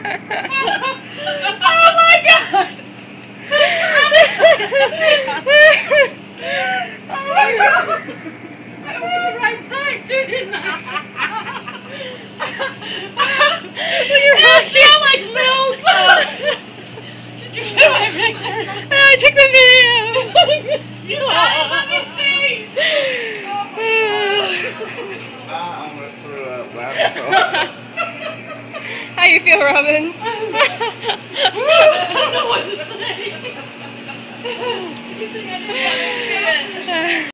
Oh my god! Oh my god! I opened the right side too, didn't I? It smelled like milk! Did you get my picture? I took the video! You lied, let me see! I almost threw up laughing. How you feel, Robin? I don't know what to say.